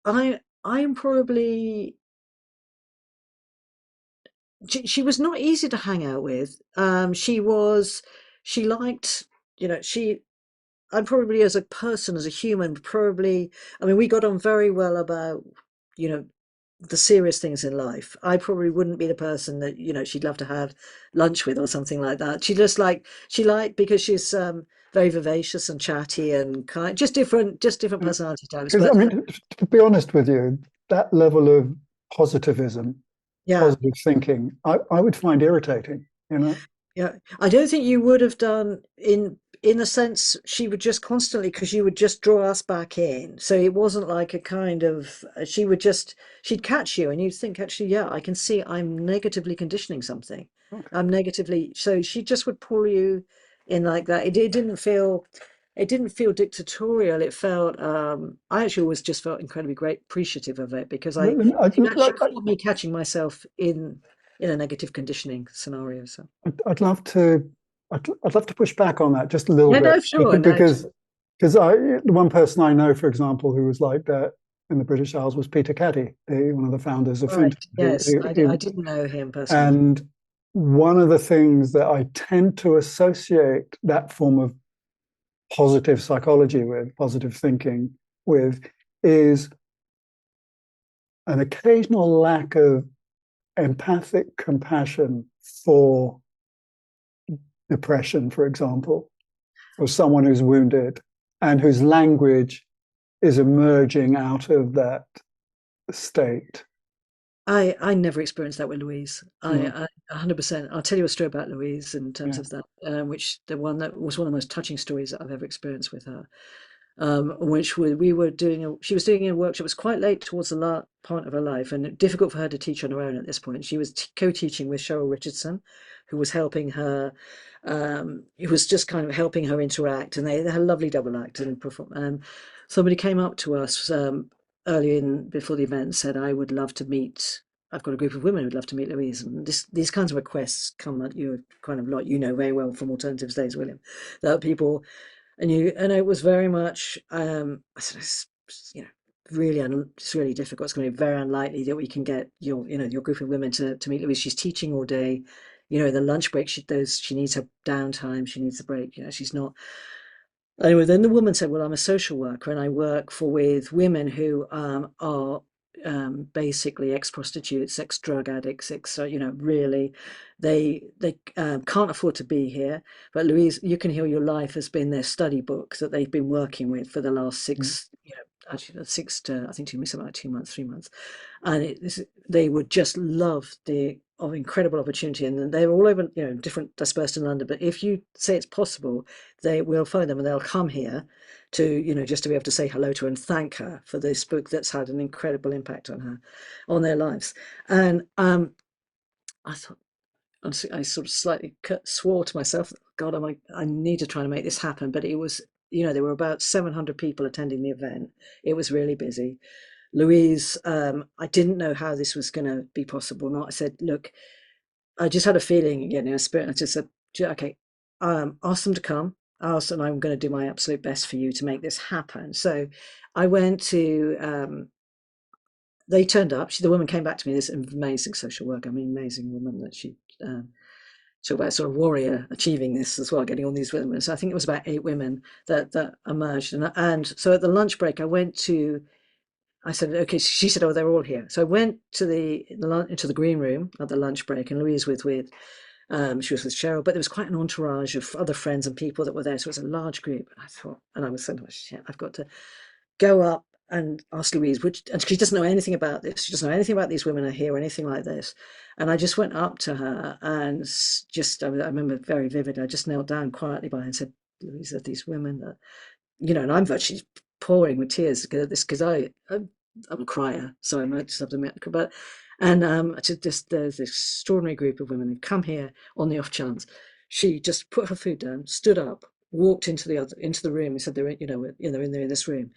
I am probably she was not easy to hang out with. She liked, she, I'm probably as a person, as a human, probably, I mean, we got on very well about, you know, the serious things in life. I probably wouldn't be the person that, she'd love to have lunch with or something like that. She liked, because she's very vivacious and chatty and kind, just different personality types. Because I But mean, to be honest with you, that level of positivism, yeah, positive thinking, I would find irritating, you know? yeah, I don't think you would have done in a sense. She would just constantly, because you would just draw us back in. So it wasn't like a kind of, she'd catch you and you'd think, actually, yeah, I can see I'm negatively conditioning something. I'm negatively, so she just would pull you in like that. It didn't feel dictatorial. It felt, I actually always just felt incredibly great, appreciative of it, because Let me- it actually caught me catching myself in a negative conditioning scenario. So. I'd love to, I'd love to push back on that just a little Yeah, bit no, sure. No, because the one person I know, for example, who was like that in the British Isles was Peter Caddy, one of the founders of right. Fintel. Yes, I didn't know him personally. And one of the things that I tend to associate that form of positive psychology with, positive thinking with, is an occasional lack of empathic compassion for depression, for example. or someone who's wounded and whose language is emerging out of that state. I never experienced that with Louise. Mm, I 100%. I'll tell you a story about Louise in terms yeah. of that, which the one that was one of the most touching stories that I've ever experienced with her. Which we were doing, she was doing a workshop. It was quite late towards the part of her life, and difficult for her to teach on her own at this point. She was co-teaching with Cheryl Richardson, who was helping her. Who was just kind of helping her interact, and they had a lovely double act and perform. Somebody came up to us early in before the event and said, "I would love to meet." I've got a group of women who'd love to meet Louise, and these kinds of requests come at you kind of lot you know very well from Alternatives Days, William, that people and it was very much I said you know really it's really difficult. It's going to be very unlikely that we can get your group of women to meet Louise. She's teaching all day, the lunch break she needs her downtime, she needs a break, she's not. Anyway, then the woman said, "Well, I'm a social worker and I work with women who are basically ex-prostitutes, ex-drug addicts, really, they can't afford to be here. But Louise, You Can Heal Your Life has been their study book that they've been working with for the last Mm. actually 6 to I think 2 months, about 2 months, 3 months, and they would just love the of incredible opportunity, and they're all over, different dispersed in London. But if you say it's possible, they will find them and they'll come here to, just to be able to say hello to her and thank her for this book that's had an incredible impact on her, on their lives. And I thought, I sort of slightly swore to myself, God, I need to try to make this happen. But it was, there were about 700 people attending the event. It was really busy. Louise, I didn't know how this was going to be possible. Not, I said, look, I just had a feeling, a spirit. I just said, okay, ask them to come. Ask, and I'm going to do my absolute best for you to make this happen. So I went to, they turned up. The woman came back to me, this amazing social worker, amazing woman that she, talk about sort of warrior achieving this as well, getting all these women. So I think it was about 8 women that emerged. And so at the lunch break, I said, okay, she said, oh, they're all here. So I went to into the green room at the lunch break, and Louise she was with Cheryl, but there was quite an entourage of other friends and people that were there. So it was a large group. And I thought, and I was saying, oh, shit, I've got to go up and ask Louise, and she doesn't know anything about this. She doesn't know anything about these women are here or anything like this. And I just went up to her and I remember very vividly, I just knelt down quietly by her and said, Louise, are these women that, and I'm virtually pouring with tears because I'm a crier, so I might just have to admit. But there's this extraordinary group of women who come here on the off chance. She just put her food down, stood up, walked into the room, and said they're in this room.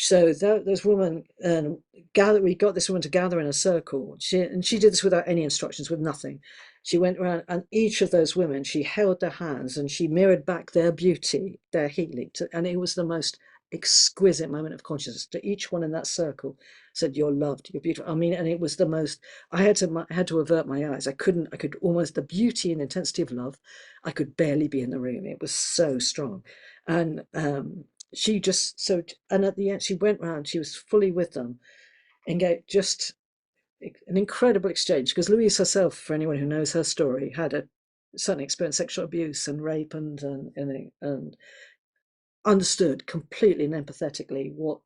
So those women we got this woman to gather in a circle. She did this without any instructions, with nothing. She went around, and each of those women, she held their hands and she mirrored back their beauty, their healing, and it was the most exquisite moment of consciousness. To each one in that circle, said, "You're loved, you're beautiful." And it was the most. I had to avert my eyes. I couldn't. I could almost the beauty and intensity of love. I could barely be in the room. It was so strong, and she just so and at the end she went round, she was fully with them and gave just an incredible exchange, because Louise herself, for anyone who knows her story, had certainly experienced sexual abuse and rape and understood completely and empathetically what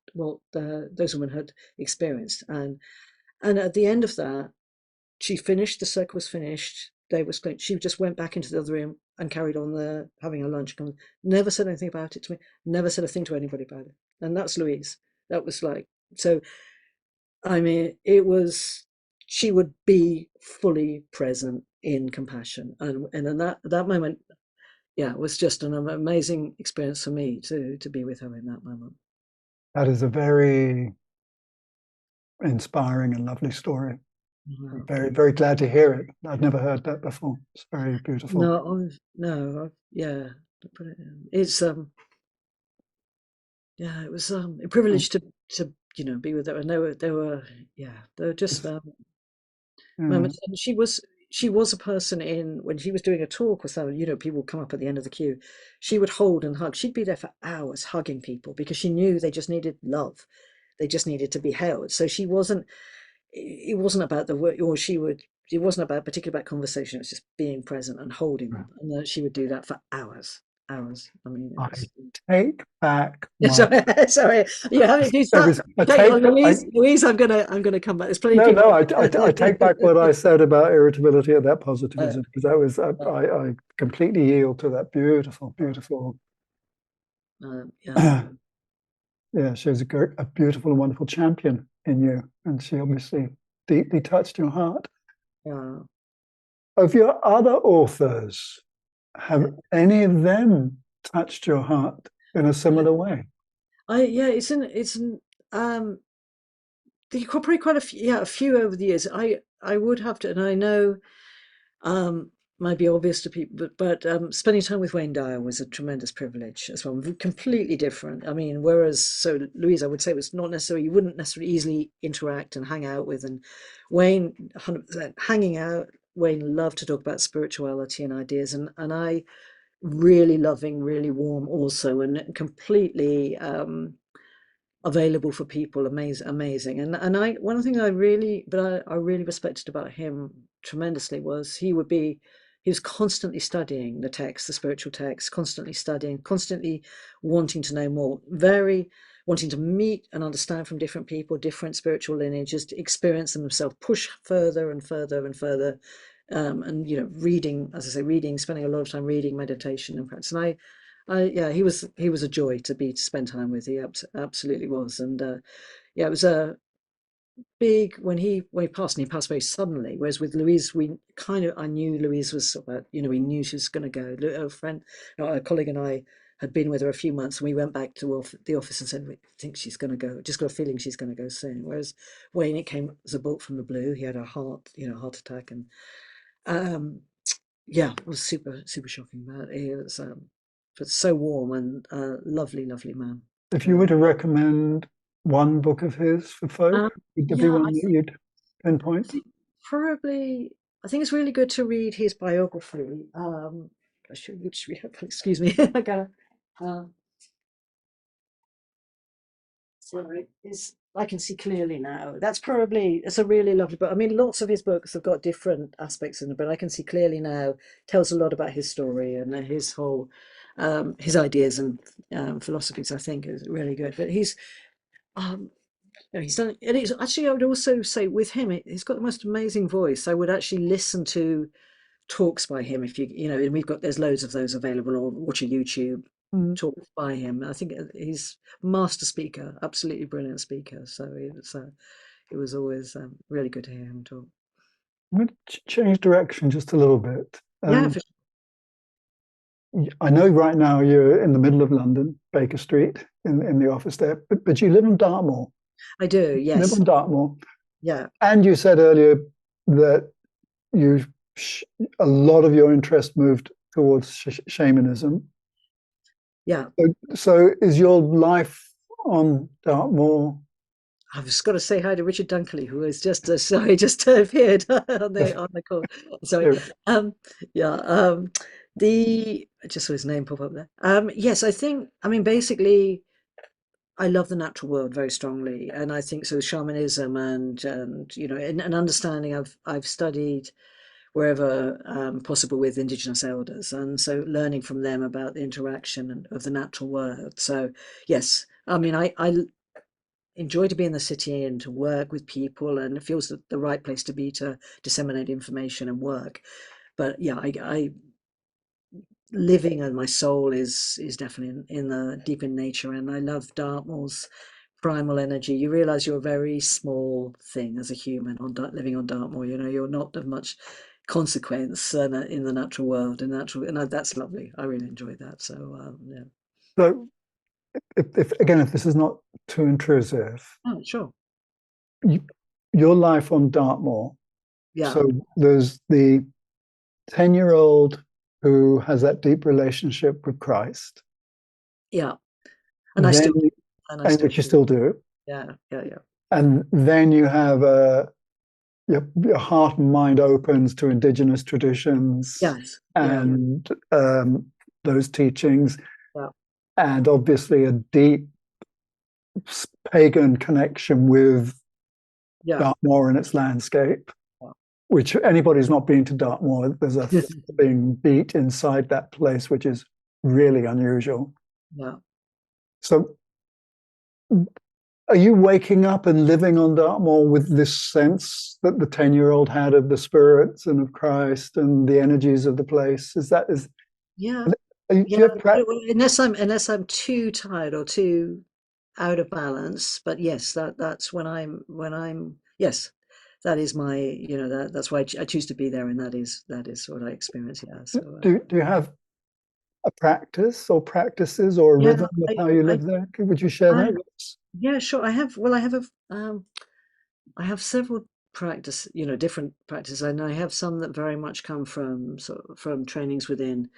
those women had experienced. And at the end of that, she finished, the circle was finished, she just went back into the other room and carried on having her lunch. Never said anything about it to me, never said a thing to anybody about it. And that's Louise. That was like, so it was, she would be fully present in compassion, and in that moment, yeah, it was just an amazing experience for me to be with her in that moment. That is a very inspiring and lovely story. I'm Wow. very, very glad to hear it. I've never heard that before. It's very beautiful. No, yeah, it's yeah, it was a Mm. privilege to be with her, and they were just It's, yeah, moments. And she was a person, in when she was doing a talk with someone, people would come up at the end of the queue, she would hold and hug. She'd be there for hours hugging people because she knew they just needed love, they just needed to be held. So she wasn't. It wasn't about the work, or she would. It wasn't about particularly about conversation. It was just being present and holding yeah. them, and she would do that for hours. hours. I mean, it I was. take back my. Sorry, sorry. You have to It start. was I Okay, take I Louise. Louise, I'm gonna come back. There's plenty of no people. no I take back what I said about irritability and that Uh, positivism, because that was I completely yield to that beautiful. yeah. Yeah, she was a beautiful and wonderful champion in you, and she obviously deeply touched your heart. Yeah. Of your other authors, have Yeah. any of them touched your heart in a similar way? Yeah, it's an there are probably quite a few, yeah, a few over the years. I would have to, and I know um might be obvious to people, but spending time with Wayne Dyer was a tremendous privilege as well. Completely different. I mean, whereas so Louise, I would say, was not necessarily, you wouldn't necessarily easily interact and hang out with, and Wayne 100% hanging out. Wayne loved to talk about spirituality and ideas, and I really loving, really warm also, and completely available for people. Amazing. And I, one thing I really, but I really respected about him tremendously was he was constantly studying the text, the spiritual text, constantly studying, constantly wanting to know more, very wanting to meet and understand from different people, different spiritual lineages, to experience them himself, push further and further and further. And reading, as I say, reading, spending a lot of time reading, meditation, and practice. And yeah, he was a joy to spend time with. He absolutely was, and yeah, it was a big when he passed, and he passed very suddenly. Whereas with Louise, we kind of I knew Louise was we knew she was going to go. A friend, a colleague, and I had been with her a few months, and we went back to the office and said, "We think she's going to go. Just got a feeling she's going to go soon." Whereas Wayne, it came as a bolt from the blue. He had a heart attack, and um, yeah, it was super shocking. But he was but so warm and lovely man. If you Uh, were to recommend one book of his for folk, would there be yeah, one that you'd I pinpoint? think probably I think it's really good to read his biography. I should which we have, excuse me, I gotta um, sorry, is I can see clearly now. It's a really lovely book. I mean, lots of his books have got different aspects in them, but I can see clearly now. Tells a lot about his story and his whole his ideas and philosophies. I think is really good. But um, he's done, and it's actually, I would also say with him, he's got the most amazing voice. I would actually listen to talks by him if and there's loads of those available, or watch a YouTube Mm. talk by him. I think he's master speaker, absolutely brilliant speaker. So it was always really good to hear him talk. I'm going to change direction just a little bit. Yeah, for sure. I know right now you're in the middle of London, Baker Street, in the office there, but you live in Dartmoor. I do. You live Yes. on Dartmoor, Yeah. and you said earlier that you a lot of your interest moved towards shamanism. Yeah. So is your life on Dartmoor? I've just got to say hi to Richard Dunkley, who is just sorry, just appeared on Yes. the call. Sorry. Yeah. Yeah. The I just saw his name pop up there. Yes, I think. I mean, basically, I love the natural world very strongly, and I think so. Shamanism and an understanding. I've studied wherever possible with Indigenous elders, and so learning from them about the interaction of the natural world. So yes, I mean, I enjoy to be in the city and to work with people, and it feels the right place to be to disseminate information and work. But yeah, I living and my soul is definitely in the deep in nature, and I love Dartmoor's primal energy. You realize you're a very small thing as a human living on Dartmoor. You're not of much consequence in the natural world, and that's lovely. I really enjoyed that. So yeah. So if this is not too intrusive, Oh, sure. you, your life on Dartmoor. Yeah, So there's the 10-year-old who has that deep relationship with Christ, yeah, and I then still do, and I and still which you do. still do, Yeah. and then you have your heart and mind opens to indigenous traditions Yes, yeah, and those teachings, yeah, and obviously a deep pagan connection with yeah. Dartmoor and its landscape. Yeah. Which anybody who's not been to Dartmoor, there's a thing beat inside that place, which is really unusual. Yeah. So, are you waking up and living on Dartmoor with this sense that the 10-year-old had of the spirits and of Christ and the energies of the place? Yeah. Do Yeah. you have Unless I'm too tired or too out of balance. But yes, that's when I'm yes, that is my that's why I choose to be there, and that is what I experience. Yeah. So do you have a practice or practices or a yeah, rhythm of I how you I live there? Would you share I that with us? yeah, sure. I have several practice, different practices, and I have some that very much come from from trainings within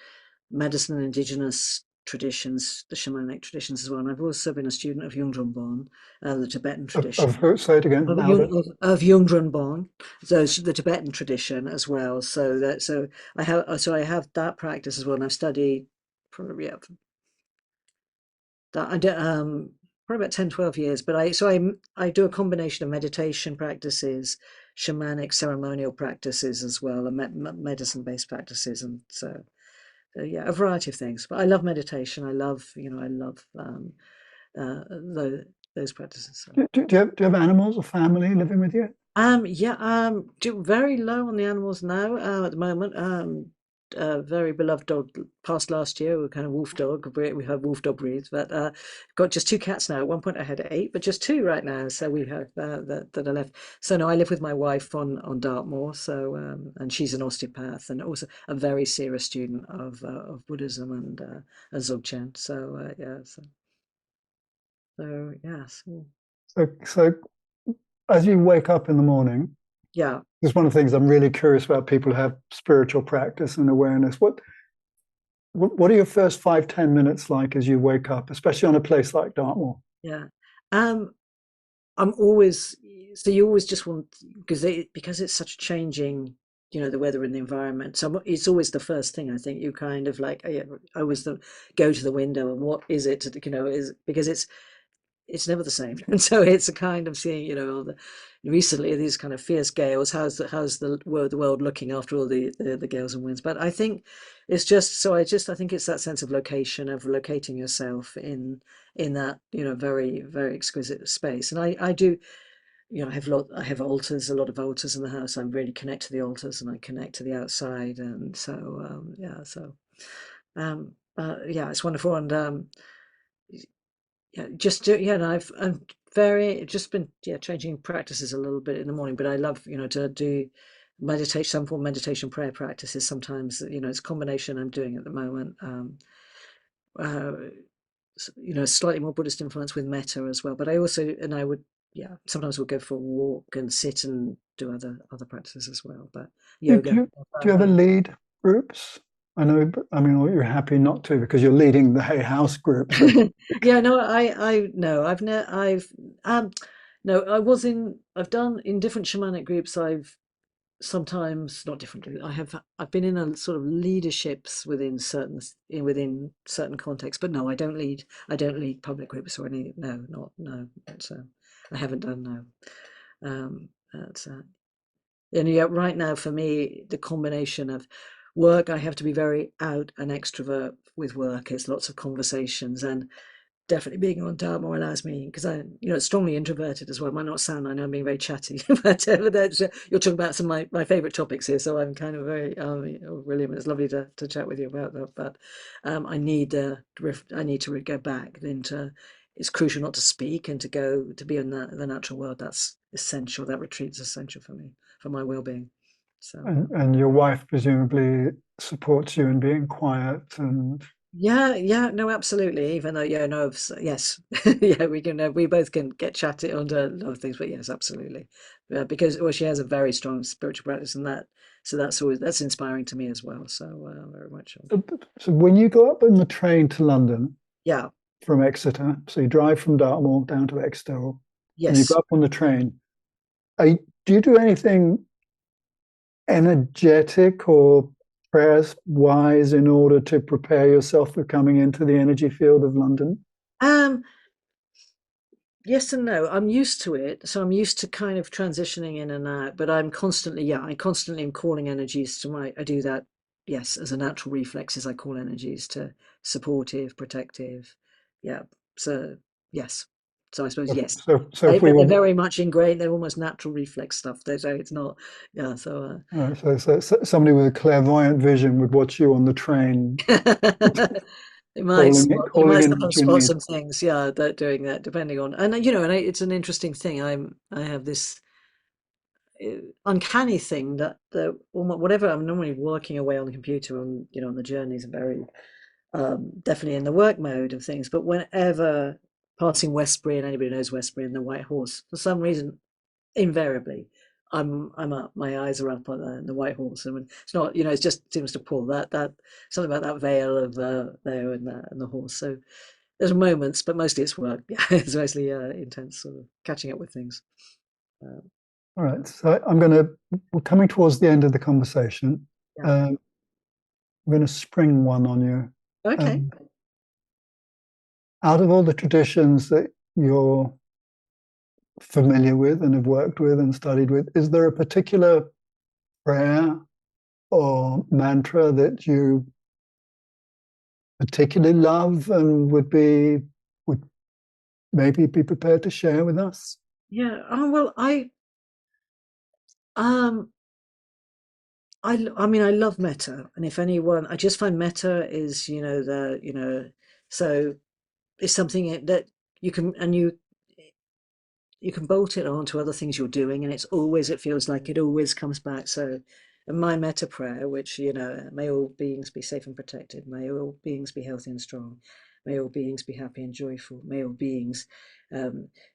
medicine and indigenous traditions, the shamanic traditions as well. And I've also been a student of Yungdrung, the Tibetan tradition. Say it again, Of louder. Yungdrung, so it's the Tibetan tradition as well. So I have that practice as well, and I've studied probably that I do, probably about 10, 12 years. But I do a combination of meditation practices, shamanic ceremonial practices as well, and medicine-based practices, and yeah, a variety of things. But I love meditation. I love those practices. So. Do you have animals or family living with you? Yeah, very low on the animals now, at the moment. Very beloved dog passed last year. We kind of wolf dog. We have wolf dog breeds, but got just two cats now. At one point I had eight, but just two right now. So we have that are left. So no, I live with my wife on Dartmoor. So and she's an osteopath and also a very serious student of Buddhism and Dzogchen. So yeah, so yes, So as you wake up in the morning, yeah. it's one of the things I'm really curious about people who have spiritual practice and awareness. What are your first 5, 10 minutes like as you wake up, especially on a place like Dartmoor? Yeah. Um, I'm always so you always just want because it's such a changing, the weather and the environment. So it's always the first thing I think you kind of like. Yeah, I always go to the window and what is it? Is because it's never the same. And so it's a kind of seeing, all recently these kind of fierce gales. How's the world looking after all the gales and winds? But I think it's just so I think it's that sense of location, of locating yourself in that, very, very exquisite space. And I do, I have altars, a lot of altars in the house. I really connect to the altars and I connect to the outside. And so yeah, yeah, it's wonderful. And yeah, yeah, and I'm very just been changing practices a little bit in the morning, but I love to do meditation, some form of meditation prayer practices. Sometimes it's a combination I'm doing at the moment. Uh, slightly more Buddhist influence with metta as well. But I also and I would sometimes we'll go for a walk and sit and do other practices as well. But Do, do yoga. you do you ever lead groups? I know, I mean, you're happy not to because you're leading the Hay House group. So, Yeah, no, I no, um no, I've done in different shamanic groups. I've sometimes not different. I've been in a sort of leaderships within certain contexts, but no, I don't lead public groups or any. No, not no. I haven't done no. That's and yeah, right now for me, the combination of work, I have to be very out and extrovert with work. It's lots of conversations and definitely being on Dartmoor allows me because strongly introverted as well. It might not sound, I know I'm being very chatty, but you're talking about some of my favourite topics here, so I'm kind of very, William, it's lovely to chat with you about that. But I need to go back into. It's crucial not to speak and to go to be in the natural world. That's essential. That retreat is essential for me for my well-being. So. and your wife presumably supports you in being quiet and Yeah, yeah, no, absolutely. Even though, yeah, no, yes, yeah, we both can get chatty on a lot of things, but yes, absolutely, because well, she has a very strong spiritual practice, and so that's inspiring to me as well. So very much, so when you go up on the train to London yeah, from Exeter, so you drive from Dartmoor down to Exeter, and you go yes. up on the train. Do you do anything energetic or prayers wise in order to prepare yourself for coming into the energy field of London? Um, yes and no. I'm used to it, so I'm used to kind of transitioning in and out. But I constantly am calling energies to my. I do that yes, as a natural reflexes, I call energies to supportive, protective. Yeah. So yes. So I suppose yes. So if we But they're were, very much ingrained. They're almost natural reflex stuff. So it's not. Yeah. So. so somebody with a clairvoyant vision would watch you on the train, They calling might in what you spot need. some things, yeah, that doing that, depending on, and you know, and it's an interesting thing. I have this uncanny thing that whatever I'm normally working away on the computer on, you know, on the journeys, are very definitely in the work mode of things. But whenever passing Westbury, and anybody knows Westbury and the White Horse, for some reason, invariably, I'm up. My eyes are up on the White Horse, and it's not, you know, it just seems to pull that something about that veil of there and the horse. So there's moments, but mostly it's work. Yeah, it's mostly intense sort of catching up with things. Uh, All right. So we're coming towards the end of the conversation. yeah. I'm going to spring one on you. Okay. Um, Out of all the traditions that you're familiar with and have worked with and studied with, is there a particular prayer or mantra that you particularly love and would maybe be prepared to share with us? Yeah. Oh well, um I mean I love metta, and if anyone, I just find metta is, you know, the, you know, so it's something that you can, and you can bolt it onto other things you're doing, and it feels like it always comes back. So and my metta prayer, which, you know, may all beings be safe and protected, may all beings be healthy and strong, may all beings be happy and joyful, may all beings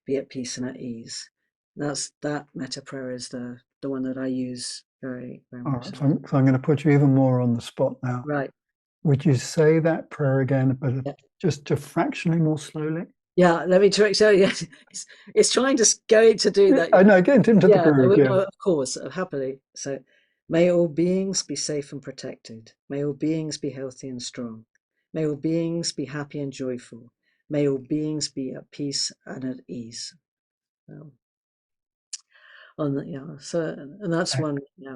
be at peace and at ease. That metta prayer is the one that I use very, very All much right. so. So I'm going to put you even more on the spot now. Right. Would you say that prayer again, but Yeah. just fractionally more slowly? Yeah, let me try. So yeah, it's trying to go to do Yeah, that. I know, get into the Yeah, groove. Yeah. no, of course, happily. So, may all beings be safe and protected. May all beings be healthy and strong. May all beings be happy and joyful. May all beings be at peace and at ease. Um, yeah, so, and that's one, yeah,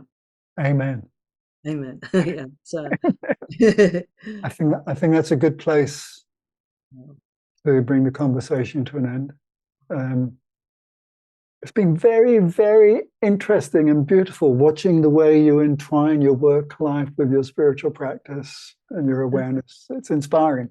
Amen. amen. Yeah, so, yeah, I think that's a good place to bring the conversation to an end. Um, it's been very, very interesting and beautiful watching the way you entwine your work life with your spiritual practice and your awareness. It's inspiring.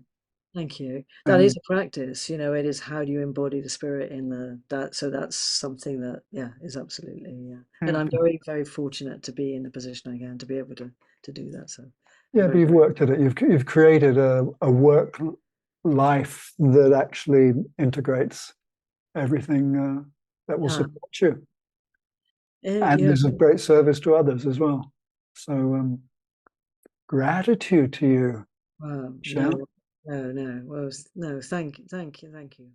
thank you. That is Um, a practice, you know, it is how do you embody the spirit in that. So that's something that, yeah, is absolutely, yeah. And yeah, I'm very, very fortunate to be in the position I can to be able to do that. So I'm yeah, but very you've grateful. worked at it. You've created a work life that actually integrates everything that will Yeah. support you and Yeah. is of great service to others as well. So gratitude to you, Wow. Michelle. No, no, no. Well, no, thank you. Thank you. Thank you.